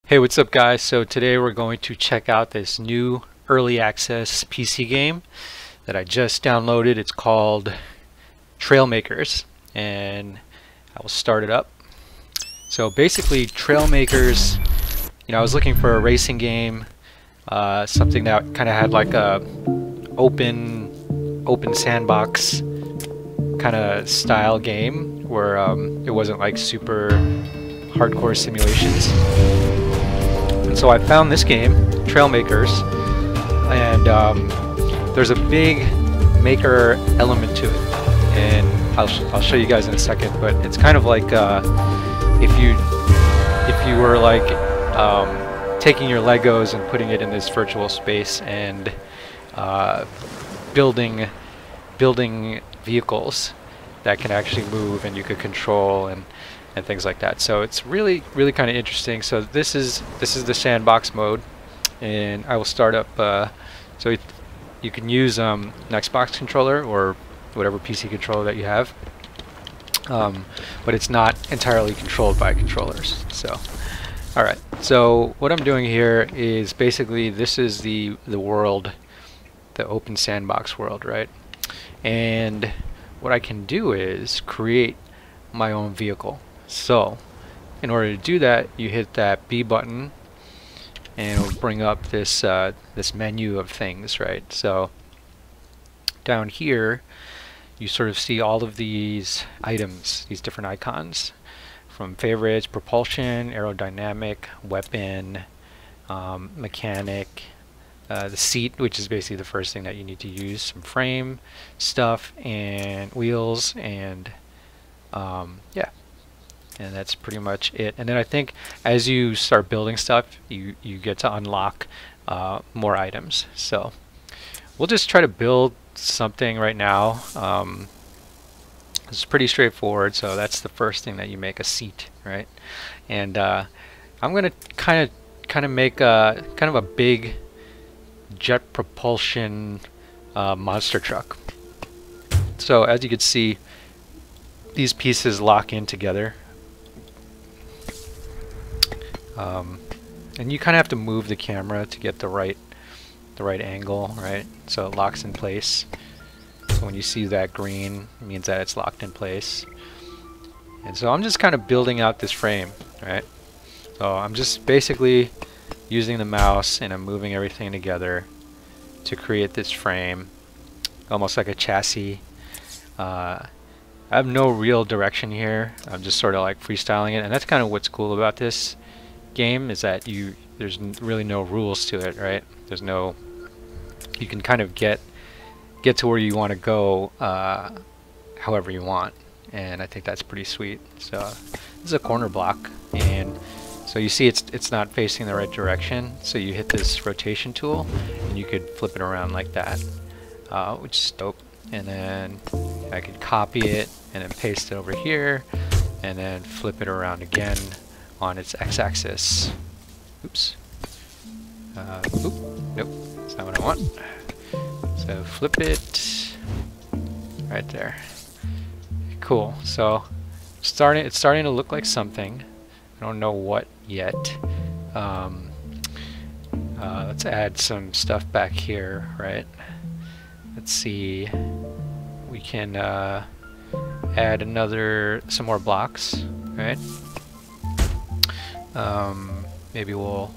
Hey, what's up guys? So today we're going to check out this new early access PC game that I just downloaded. It's called Trailmakers, and I will start it up. So basically Trailmakers, I was looking for a racing game, something that kind of had like a open sandbox kind of style game where it wasn't like super hardcore simulations. And so I found this game, Trailmakers, and there's a big maker element to it, and I'll show you guys in a second. But it's kind of like if you were like taking your Legos and putting it in this virtual space and building vehicles that can actually move and you could control and things like that. So it's really kind of interesting. So this is the sandbox mode, and I will start up. So you can use an Xbox controller or whatever PC controller that you have, but it's not entirely controlled by controllers. So all right. So what I'm doing here is basically this is the world, the open sandbox world, right? And what I can do is create my own vehicle. So in order to do that, you hit that B button and it'll bring up this this menu of things, right? So down here you sort of see all of these items, these different icons, from favorites, propulsion, aerodynamic, weapon, mechanic, the seat, which is basically the first thing that you need to use, some frame stuff, and wheels, and yeah, and that's pretty much it. And then I think as you start building stuff, you get to unlock more items. So we'll just try to build something right now. It's pretty straightforward. So that's the first thing that you make, a seat, right? And I'm gonna kind of make a kind of a big jet propulsion monster truck. So as you can see, these pieces lock in together, and you kind of have to move the camera to get the right angle, right? So it locks in place. So when you see that green, it means that it's locked in place. And so I'm just kind of building out this frame, right? So I'm just basically using the mouse and I'm moving everything together to create this frame, almost like a chassis. I have no real direction here. I'm just sort of like freestyling it, and that's kind of what's cool about this game, is that there's really no rules to it, right? There's no, you can kind of get to where you want to go however you want, and I think that's pretty sweet. So this is a corner block, and so you see it's not facing the right direction, so you hit this rotation tool and you could flip it around like that, which is dope. And then I could copy it and then paste it over here and then flip it around again on its x-axis. Oops. Oop, nope, that's not what I want. So flip it right there. Cool. So it's starting to look like something. I don't know what yet. Let's add some stuff back here, right? Let's see. We can add some more blocks, right? Maybe we'll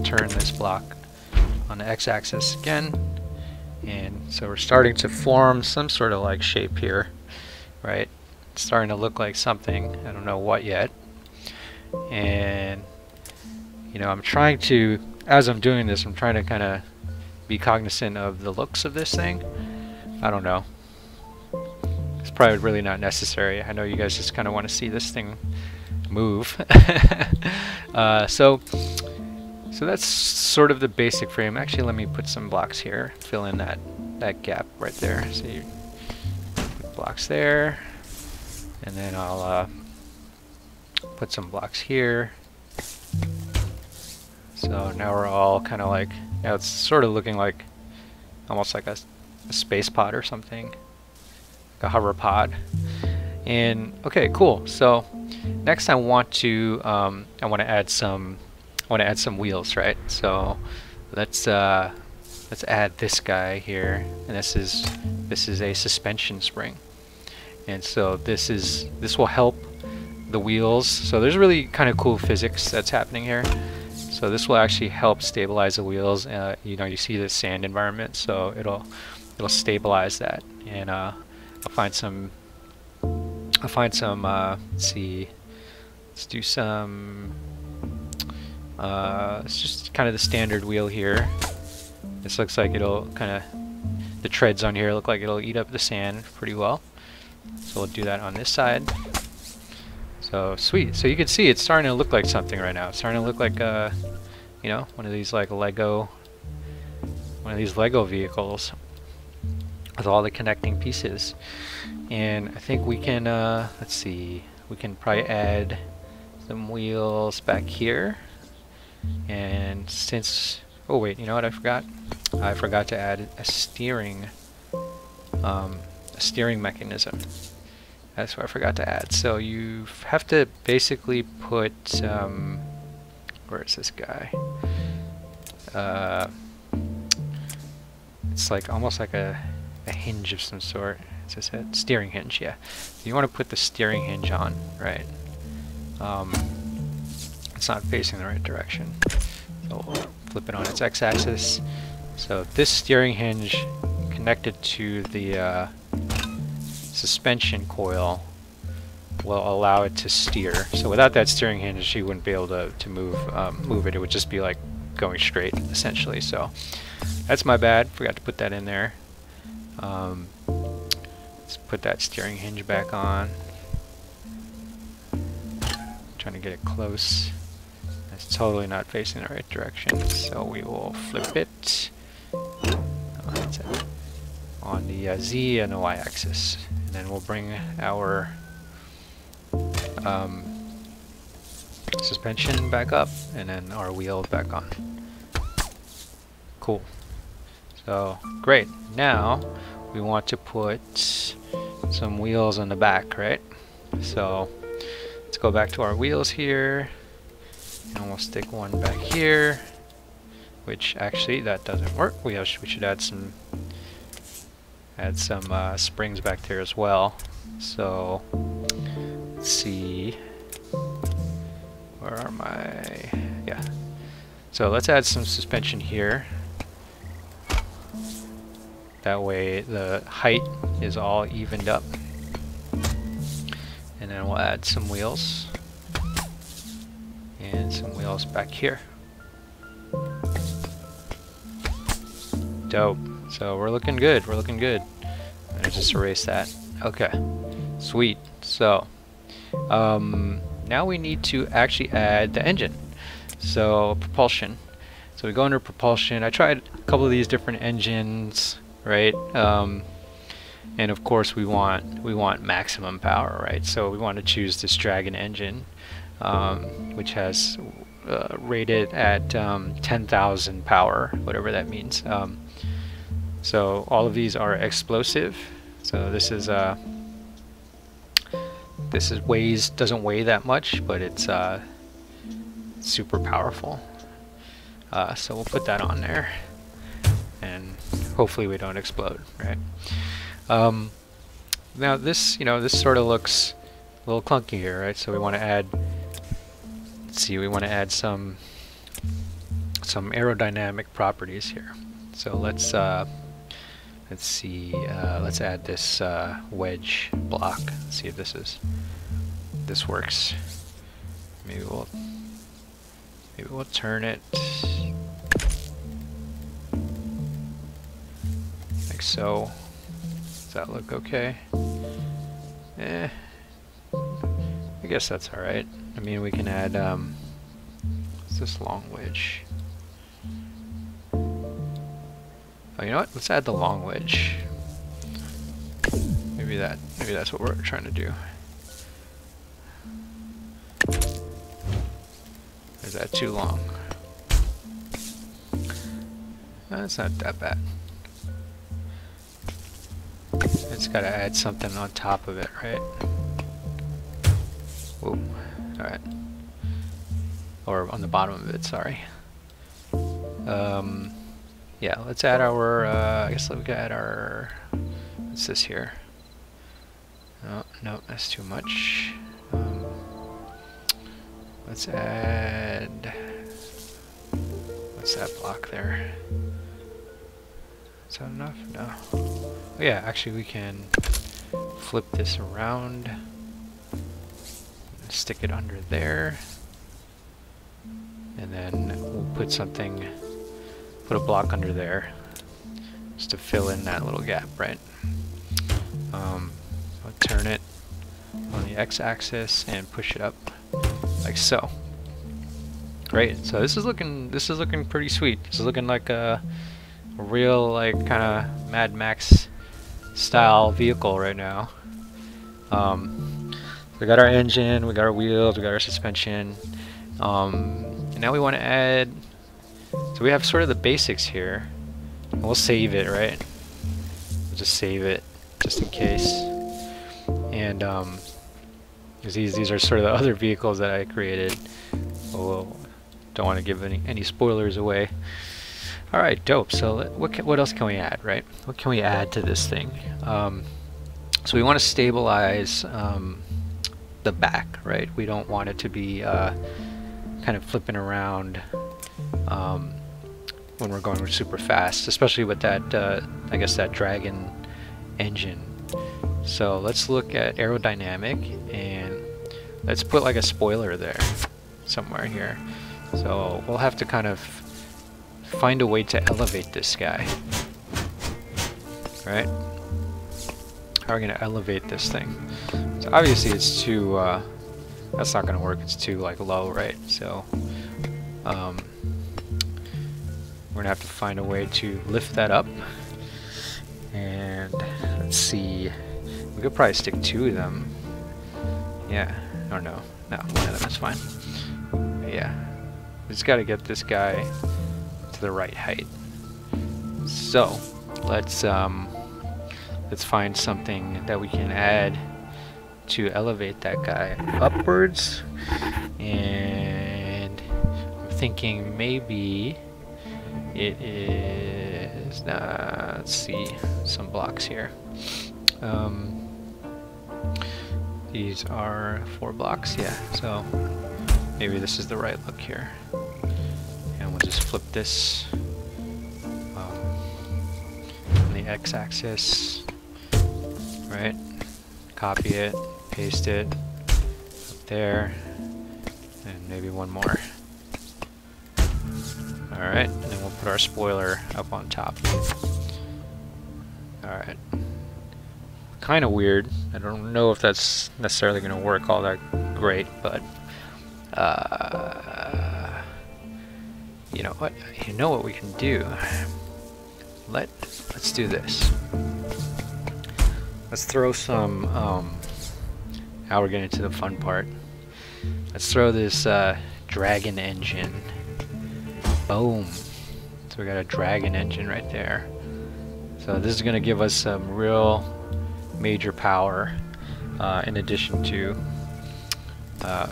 turn this block on the x-axis again, and so we're starting to form some sort of like shape here, right? It's starting to look like something. I don't know what yet. And I'm trying to, as I'm doing this, I'm trying to kind of be cognizant of the looks of this thing. I don't know. It's probably really not necessary. I know you guys just kind of want to see this thing move. So that's sort of the basic frame. Actually, let me put some blocks here, fill in that gap right there. So you put blocks there, and then I'll put some blocks here. So now we're all kind of like, now it's sort of looking like almost like a space pod or something, like a hover pod. And okay, cool. So next I want to add some want to add some wheels, right? So let's add this guy here, and this is a suspension spring, and so this will help the wheels. So there's really kind of cool physics that's happening here. So this will actually help stabilize the wheels. You know, you see the sand environment, so it'll stabilize that. And I'll find some. Let's see. Let's do some. It's just kind of the standard wheel here. This looks like it'll kind of, the treads on here look like it'll eat up the sand pretty well. So we'll do that on this side. So sweet. So you can see it's starting to look like something right now. It's starting to look like you know, one of these Lego vehicles with all the connecting pieces. And I think we can let's see, we can probably add some wheels back here. And since, oh wait, you know what I forgot? I forgot to add a steering mechanism. That's what I forgot to add. So you have to basically put, where is this guy? It's like almost like a hinge of some sort. Is this it? Steering hinge, yeah. So you want to put the steering hinge on, right? It's not facing the right direction. So we'll flip it on its x-axis. So this steering hinge connected to the suspension coil will allow it to steer. So without that steering hinge, you wouldn't be able to move it. It would just be like going straight, essentially. So that's my bad. Forgot to put that in there. Let's put that steering hinge back on. Trying to get it close. It's totally not facing the right direction, so we will flip it on the Z and the Y-axis, and then we'll bring our suspension back up, and then our wheel back on. So great. Now we want to put some wheels on the back, right? So let's go back to our wheels here. And we'll stick one back here, which actually that doesn't work. We should add some springs back there as well. So let's see, where are my, yeah. So let's add some suspension here. That way the height is all evened up. And then we'll add some wheels. And some wheels back here. Dope. So we're looking good. We're looking good. Let's just erase that. Okay. Sweet. So now we need to actually add the engine. So propulsion. So we go under propulsion. I tried a couple of these different engines, right? And of course we want maximum power, right? So we want to choose this Dragon engine. Which has rated at 10,000 power, whatever that means. So all of these are explosive. So this doesn't weigh that much, but it's super powerful. So we'll put that on there, and hopefully we don't explode, right? Now this sort of looks a little clunky here, right? So we want to add. We want to add some aerodynamic properties here. So let's see. Let's add this wedge block. Let's see if this works. Maybe we'll turn it like so. Does that look okay? I guess that's all right. I mean, we can add, what's this long wedge? Oh, you know what? Let's add the long wedge. Maybe that's what we're trying to do. Is that too long? That's not that bad. It's got to add something on top of it, right? Whoa. Alright. or on the bottom of it, sorry. Yeah, let's add our, I guess we can add our, what's this here? Oh, no, that's too much. Let's add, what's that block there? Is that enough? No. Oh, yeah, actually we can flip this around, stick it under there, and then we'll put something, put a block under there just to fill in that little gap, right? I'll turn it on the x-axis and push it up like so. Great. So this is looking pretty sweet. This is looking like a real, like, kind of Mad Max style vehicle right now. We got our engine, we got our wheels, we got our suspension, and now we want to add. So we have sort of the basics here. We'll save it, right? We'll just save it just in case. And because these are sort of the other vehicles that I created. Oh, don't want to give any spoilers away. All right, dope. So what else can we add, right? What can we add to this thing? So we want to stabilize the back, right? We don't want it to be kind of flipping around when we're going super fast, especially with that, I guess, that Dragon engine. So let's look at aerodynamic, and let's put like a spoiler there somewhere here. So we'll have to kind of find a way to elevate this guy, right? How are we going to elevate this thing? So obviously it's too, that's not going to work, it's too like low, right? So we're going to have to find a way to lift that up. And let's see, we could probably stick two of them. Yeah, or no, one of them is fine. But yeah, we just got to get this guy to the right height. So let's find something that we can add to elevate that guy upwards. And I'm thinking maybe it is, let's see, some blocks here. These are 4 blocks, yeah, so maybe this is the right look here. And we'll just flip this on the x-axis, right? Copy it, paste it up there, and maybe one more. Alright, and then we'll put our spoiler up on top. Alright. Kind of weird. I don't know if that's necessarily going to work all that great, but you know what? You know what we can do? Let's do this. Let's throw some. Now we're getting to the fun part. Let's throw this Dragon engine. Boom. So we got a Dragon engine right there. So this is going to give us some real major power, in addition to,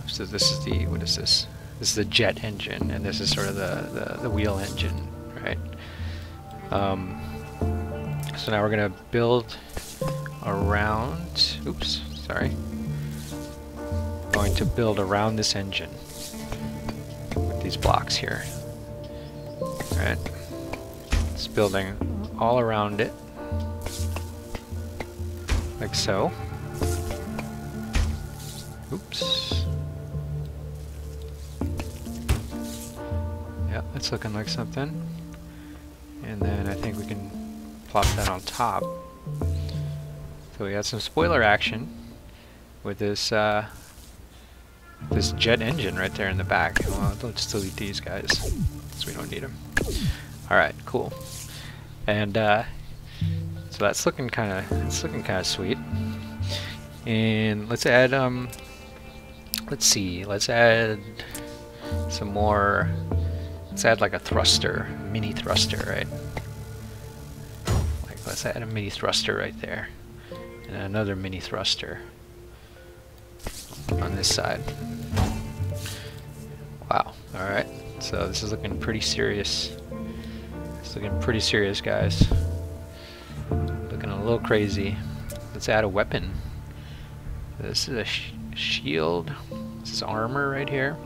so this is the, what is this? This is the jet engine, and this is sort of the wheel engine, right? So now we're going to build around, oops, sorry. Going to build around this engine with these blocks here. Right? It's building all around it, like so. Oops. Yeah, it's looking like something. And then I think we can plop that on top. So we got some spoiler action with this this jet engine right there in the back. Well, let's delete these guys because we don't need them. All right, cool. And so that's looking kind of sweet. And let's add let's add some more. Let's add like a thruster, mini thruster, right? Like let's add a mini thruster right there, and another mini thruster on this side. Wow. All right. So this is looking pretty serious. It's looking pretty serious, guys. Looking a little crazy. Let's add a weapon. This is a shield. This is armor right here.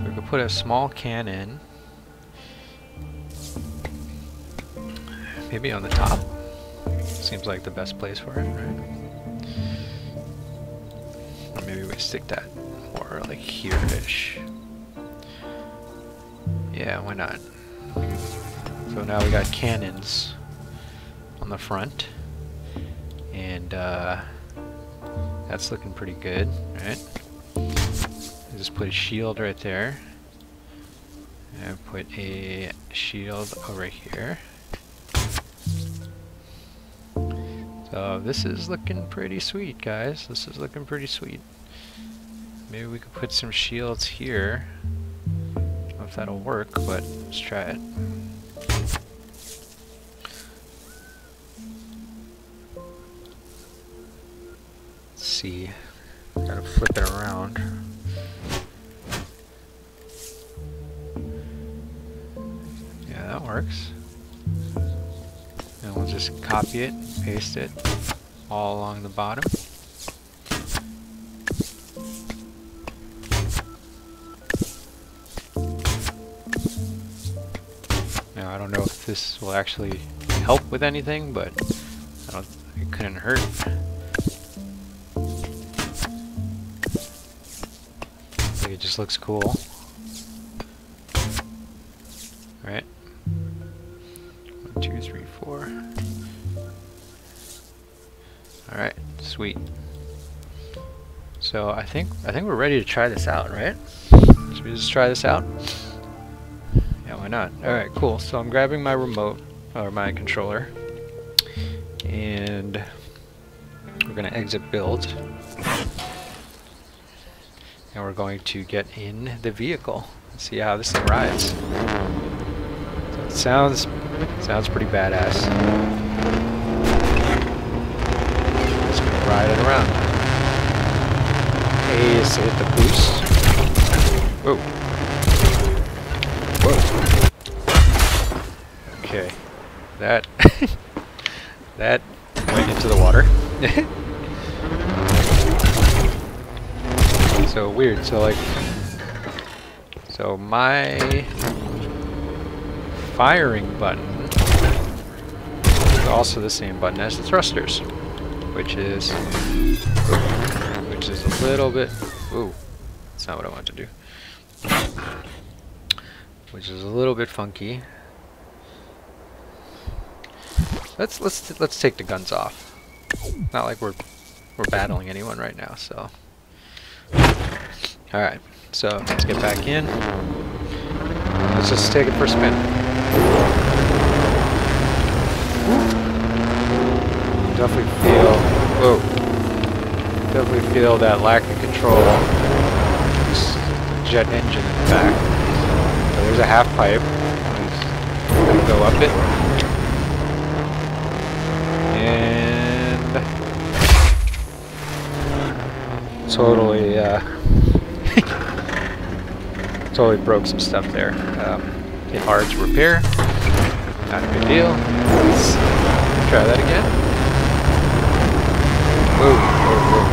We could put a small cannon. Maybe on the top. Seems like the best place for it, right? Or maybe we stick that more like here-ish. Yeah, why not? So now we got cannons on the front. And that's looking pretty good, right? Just put a shield right there. And put a shield over here. So this is looking pretty sweet, guys. This is looking pretty sweet. Maybe we could put some shields here. I don't know if that'll work, but let's try it. Let's see. Gotta flip it around. Yeah, that works. And we'll just copy it, paste it all along the bottom. Now I don't know if this will actually help with anything, but it couldn't hurt. I think it just looks cool. Right? 1, 2, 3, 4. Alright, sweet. So I think we're ready to try this out, right? Should we just try this out? Yeah, why not? Alright, cool. So I'm grabbing my remote, or my controller, and we're gonna exit build. And we're going to get in the vehicle and see how this thing rides. So it sounds pretty badass. Just gonna ride it around. Hey, so hit the boost. Whoa. Whoa. Okay. That that went into the water. So weird. So my firing button is also the same button as the thrusters, which is a little bit. Ooh, that's not what I want to do. Which is a little bit funky. Let's take the guns off. Not like we're battling anyone right now, so. Alright, so let's get back in. Let's just take it for a spin. Definitely feel that lack of control. This jet engine in the back. So there's a half pipe. I'm gonna go up it. And totally totally broke some stuff there. Hit hard to repair. Not a big deal. Let's try that again. Whoa, whoa, whoa,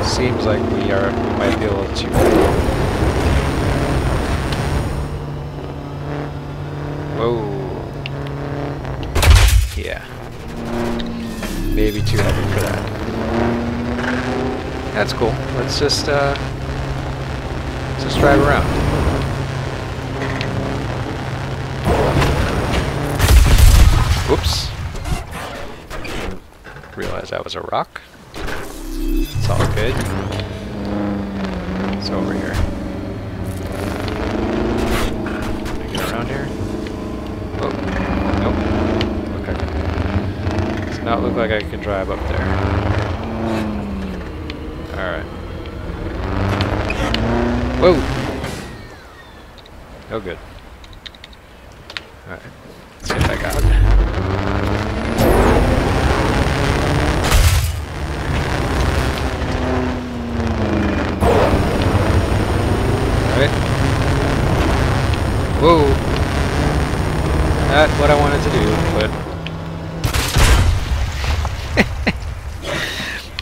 whoa. Seems like we might be a little too. Whoa. Yeah. Maybe too heavy for that. That's cool. Let's just drive around. Whoops. Realized that was a rock. It's all good. It's over here. Can I get around here? Oh, nope. Okay. Does not look like I can drive up there. Alright. Whoa! Oh, good. Alright. Let's get back out. Right? Whoa! Not what I wanted to do, but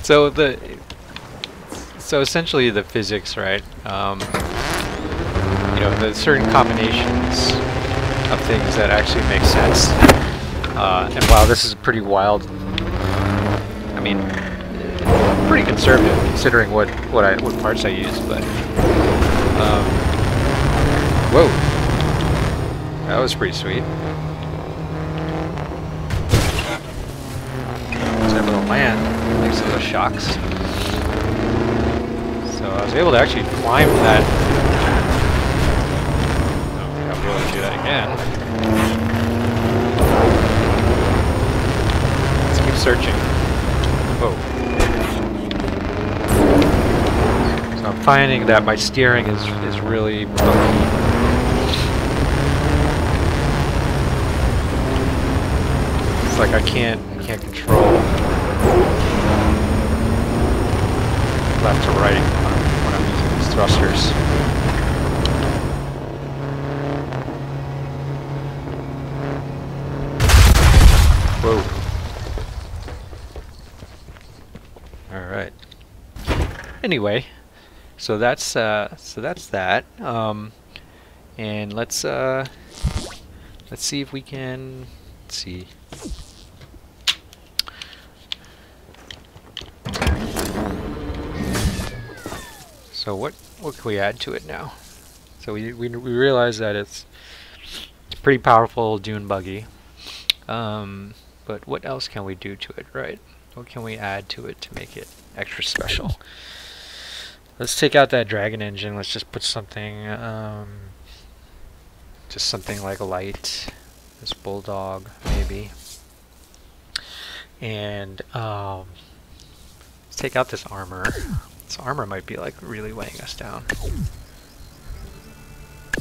so essentially the physics, right? You know, the certain combinations of things that actually make sense. And wow, this is pretty wild. I mean, pretty conservative considering what parts I use, but whoa, that was pretty sweet. Was able to land thanks to those shocks. So I was able to actually climb that. I'll be able to do that again. Let's keep searching. Whoa. So I'm finding that my steering is really funky. It's like I can't control left to right when I'm using these thrusters. Whoa. All right. Anyway, so that's that. And let's see if we can see. So what can we add to it now? So we realize that it's a pretty powerful dune buggy. But what else can we do to it, right? What can we add to it to make it extra special? Let's take out that dragon engine. Let's just put something, just something like a light. This bulldog, maybe. And let's take out this armor. This armor might be like really weighing us down.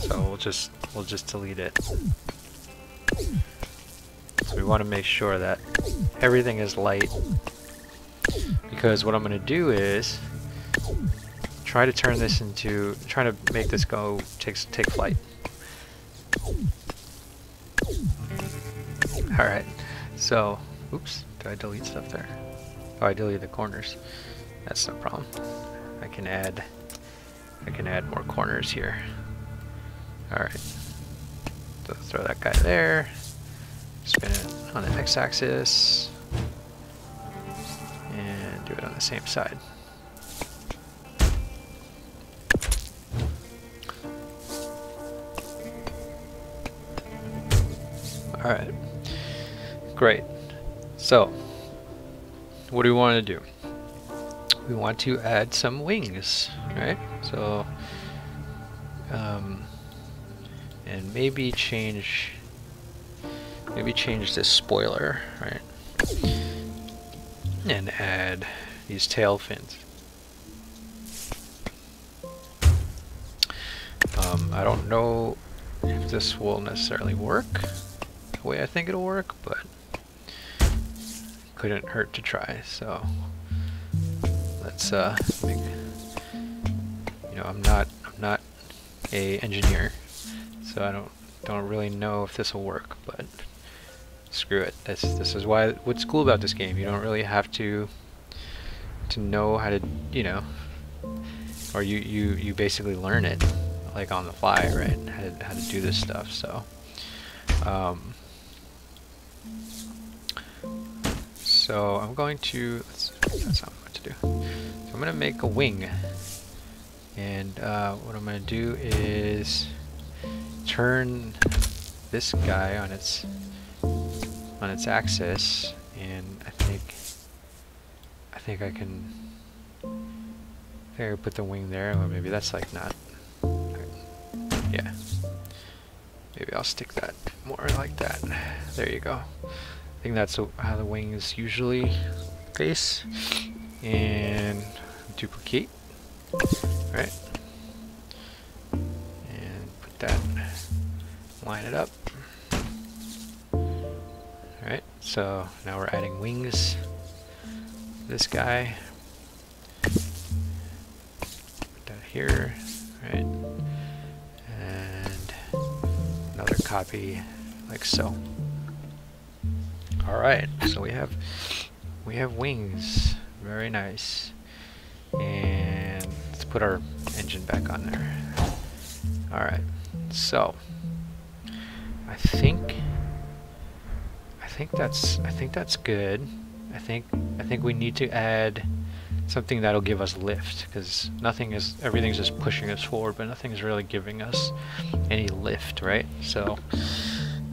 So we'll just delete it. So we want to make sure that everything is light, because what I'm going to do is try to turn this into, trying to make this go take flight. All right. So, oops, did I delete stuff there? Oh, I deleted the corners. That's no problem. I can add more corners here. All right. So throw that guy there. Spin it on the x-axis and do it on the same side. All right. Great. So, what do we want to do? We want to add some wings, right? So, and maybe change this spoiler, right? And add these tail fins. I don't know if this will necessarily work the way I think it'll work, but couldn't hurt to try. So let's make, you know, I'm not a engineer, so I don't really know if this will work, but screw it. This is what's cool about this game. You don't really have to know how to, you know, or you basically learn it like on the fly, right? How to do this stuff. So so I'm going to, that's not what to do. So I'm going to make a wing, and what I'm going to do is turn this guy on its axis, and I think I can put the wing there. Or maybe that's like not, yeah, maybe I'll stick that more like that. There you go. I think that's how the wings usually face. And duplicate, right? And put that, line it up. Alright, so now we're adding wings. This guy. Put that here, right? copy like so. All right, so we have wings. Very nice. And let's put our engine back on there. All right, so I think that's good. I think we need to add something that'll give us lift, because everything's just pushing us forward, but nothing's really giving us any lift, right? So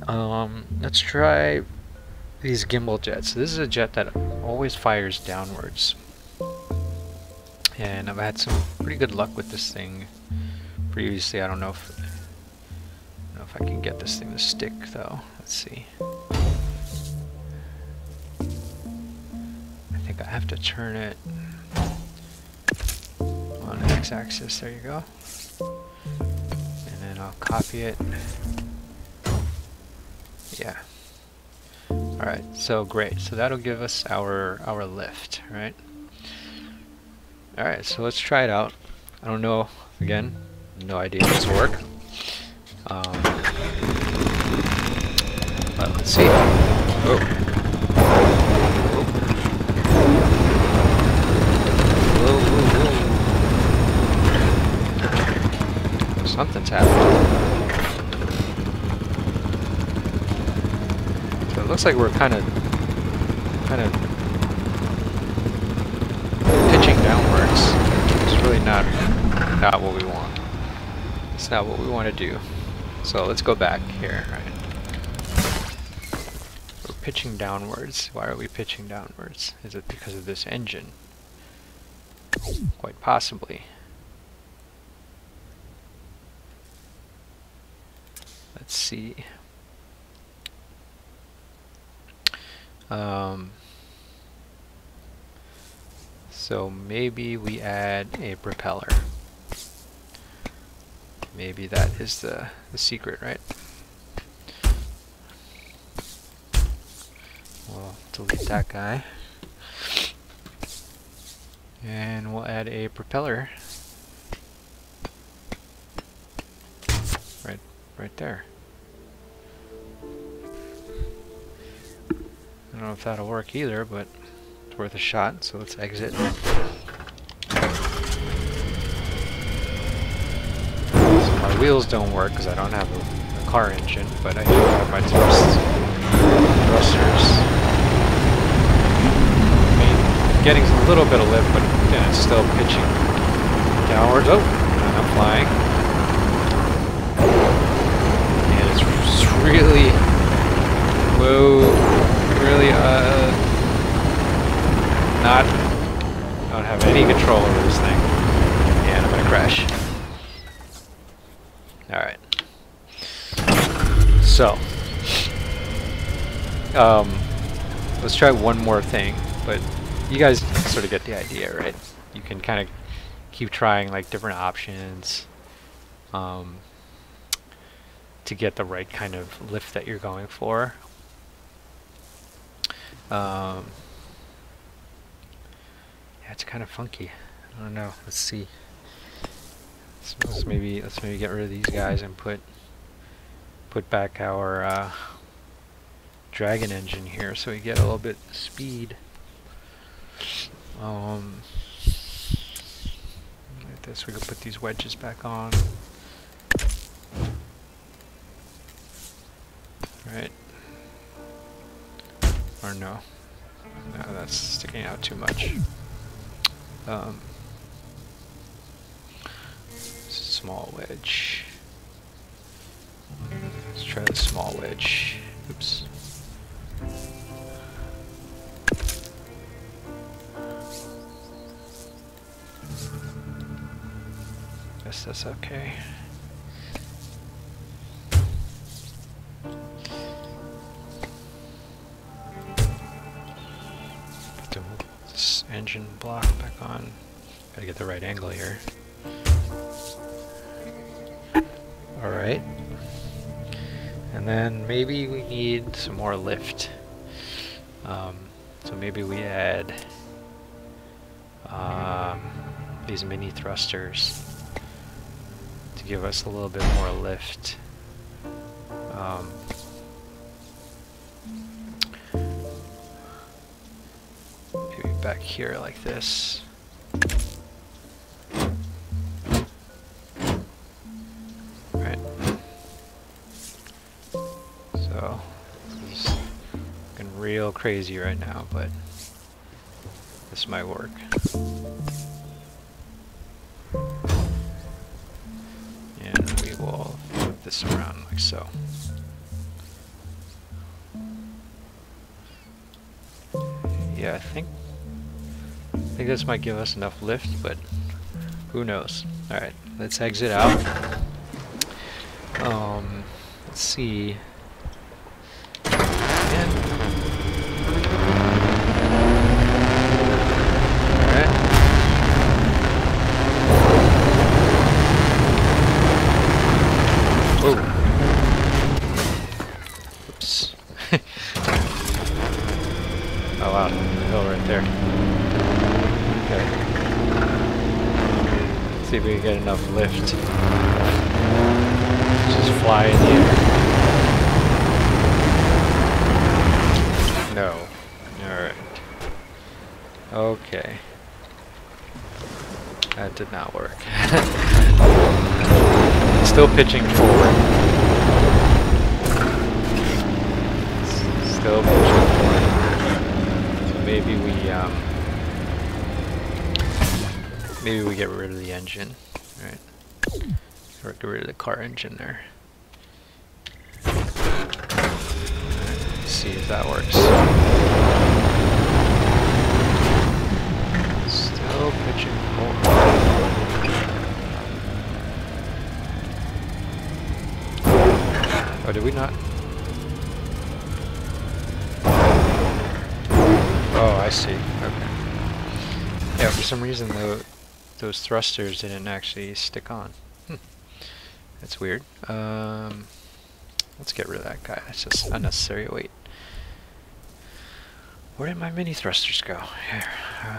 let's try these gimbal jets. This is a jet that always fires downwards, and I've had some pretty good luck with this thing previously. I don't know if I can get this thing to stick though. Let's see. I think I have to turn it on the x-axis. There you go. And then I'll copy it. Yeah. Alright, so great. So that'll give us our lift, right? Alright, so let's try it out. I don't know, again, no idea if this will work. But let's see. Oh. Whoa, whoa, whoa. Something's happening. So it looks like we're kind of pitching downwards. It's really not what we want. It's not what we want to do. So let's go back here, right? We're pitching downwards. Why are we pitching downwards? Is it because of this engine? Quite possibly. Let's see. So maybe we add a propeller. Maybe that is the secret, right? We'll delete that guy. And we'll add a propeller. Right there. I don't know if that'll work either, but it's worth a shot, so let's exit. So my wheels don't work because I don't have a car engine, but I do have my thrusters. I mean, getting a little bit of lift, but then it's still pitching downwards. Oh, and I'm flying. And it's really, whoa. Really, I don't have any control over this thing, and I'm gonna crash. Alright. So, let's try one more thing, but you guys sort of get the idea, right? You can kind of keep trying like different options to get the right kind of lift that you're going for. Yeah, it's kind of funky. I don't know. Let's see. So let's maybe get rid of these guys and put back our dragon engine here, so we get a little bit of speed. Like this, we can put these wedges back on. Right. Or no, that's sticking out too much. Small wedge. Let's try the small wedge. Oops. Guess that's okay. Engine block back on. Gotta get the right angle here. Alright. And then maybe we need some more lift. So maybe we add these mini thrusters to give us a little bit more lift. Maybe back here like this. Right. So this is looking real crazy right now, but this might work. And we will flip this around like so. Yeah, I think this might give us enough lift, but who knows? Alright, let's exit out. Let's see. Whoa. Oops. Oh wow, the hill right there. Okay. Let's see if we can get enough lift. Just fly in the air. No. Alright. Okay. That did not work. Still pitching forward. Still pitching forward. So maybe we get rid of the engine, right? Or get rid of the car engine there. Let's see if that works. Still pitching forward. Oh, did we not? Oh, I see. Okay. Yeah, for some reason those thrusters didn't actually stick on. That's weird. Let's get rid of that guy. That's just unnecessary weight. Where did my mini thrusters go? Here.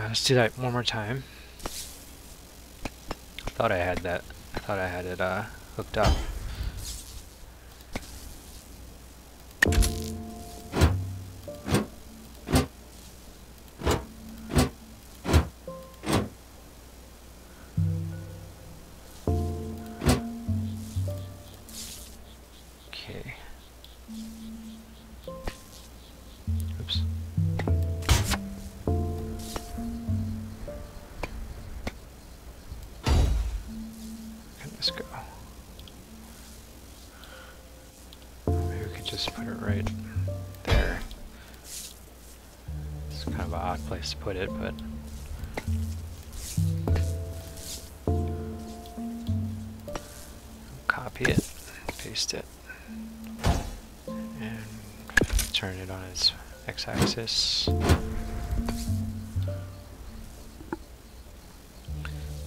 Let's do that one more time. I thought I had that. I thought I had it hooked up. Okay. Oops. Where can this go? Maybe we could just put it right there. It's kind of an odd place to put it, but copy it, paste it, and turn it on its x-axis.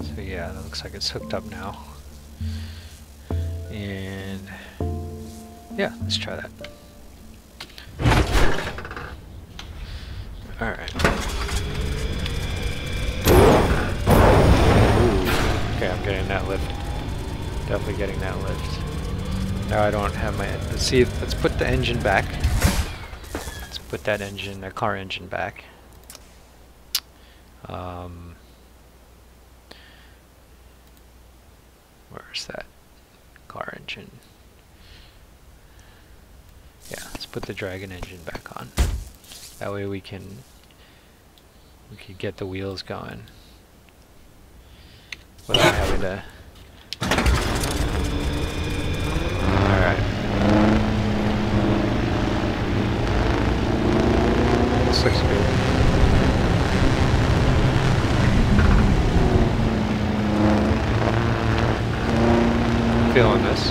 So yeah, that looks like it's hooked up now. And yeah, let's try that. Alright. Okay, I'm getting that lift. Definitely getting that lift. Now I don't have my... Let's see, let's put the engine back. Let's put that engine, that car engine back. Where's that car engine? Yeah, let's put the Dragon engine back on. That way we can get the wheels going without having to. Alright. This looks good. Feeling this.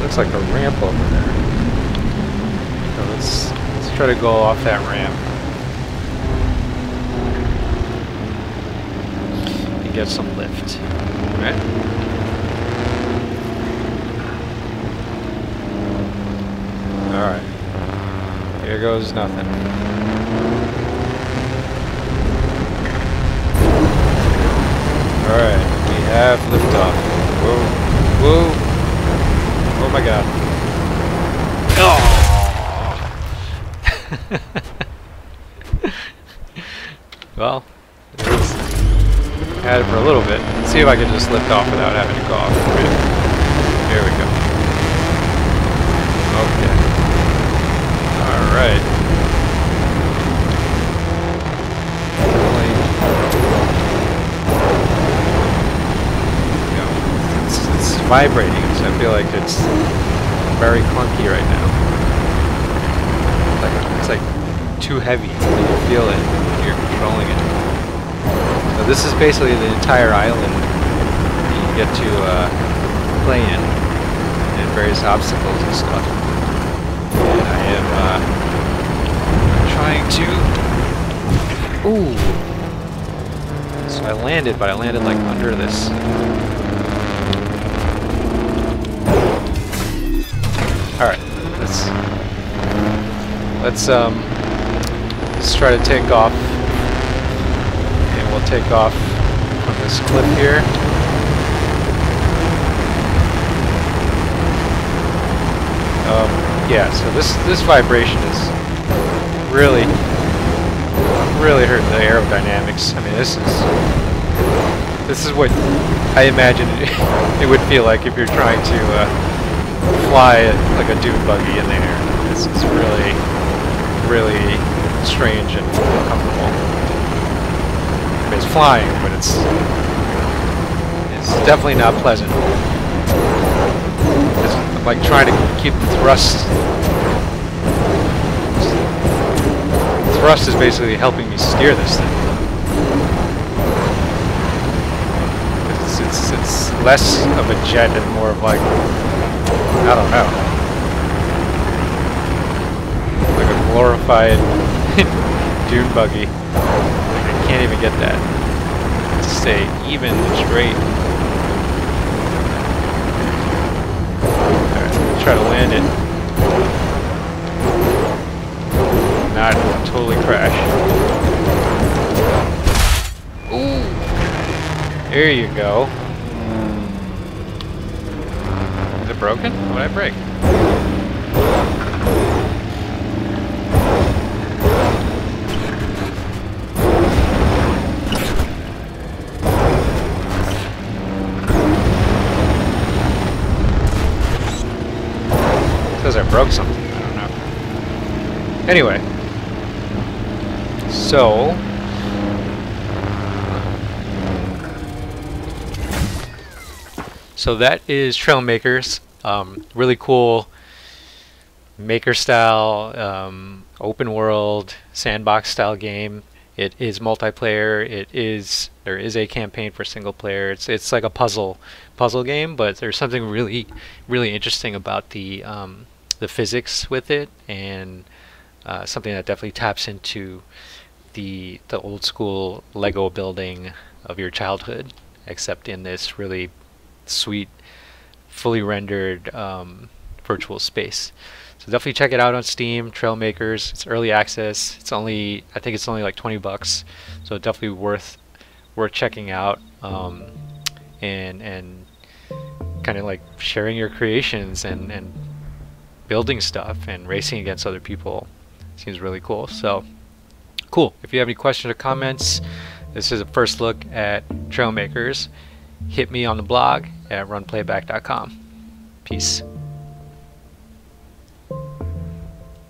Looks like a ramp over there. So let's try to go off that ramp and get some lift. Right? Alright. Here goes nothing. Alright, we have liftoff. Whoa, whoa. my god. Oh! Well, had it for a little bit. Let's see if I can just lift off without having to go off. Here we go. Okay. Alright. It's vibrating, so I feel like it's very clunky right now. It's like too heavy. You feel it when you're controlling it. So this is basically the entire island that you get to play in, and various obstacles and stuff. And I am trying to... Ooh! So I landed, but I landed like under this. Alright, let's try to take off. And we'll take off from this cliff here. Yeah, so this vibration is really hurting the aerodynamics. I mean, this is what I imagine it would feel like if you're trying to fly like a dune buggy in the air. This is really strange and uncomfortable. I mean, it's flying, but it's definitely not pleasant. I'm like trying to keep the thrust. Thrust is basically helping me steer this thing. It's less of a jet and more of like, I don't know, like a glorified dune buggy. Like I can't even get that to stay even and straight. Alright, try to land it. Not totally crash. Ooh! There you go. Is it broken? What did I break? It says I broke something. I don't know. Anyway. So that is Trailmakers. Really cool maker style, open world, sandbox style game. It is multiplayer. There is a campaign for single player. It's like a puzzle game, but there's something really interesting about the physics with it, and something that definitely taps into the old school Lego building of your childhood, except in this really sweet, fully rendered virtual space. So definitely check it out on Steam. Trailmakers. It's early access. I think it's only like $20, so definitely worth checking out, and kind of like sharing your creations and building stuff and racing against other people. Seems really cool. So cool. If you have any questions or comments, this is a first look at Trailmakers. Hit me on the blog at runplayback.com. Peace.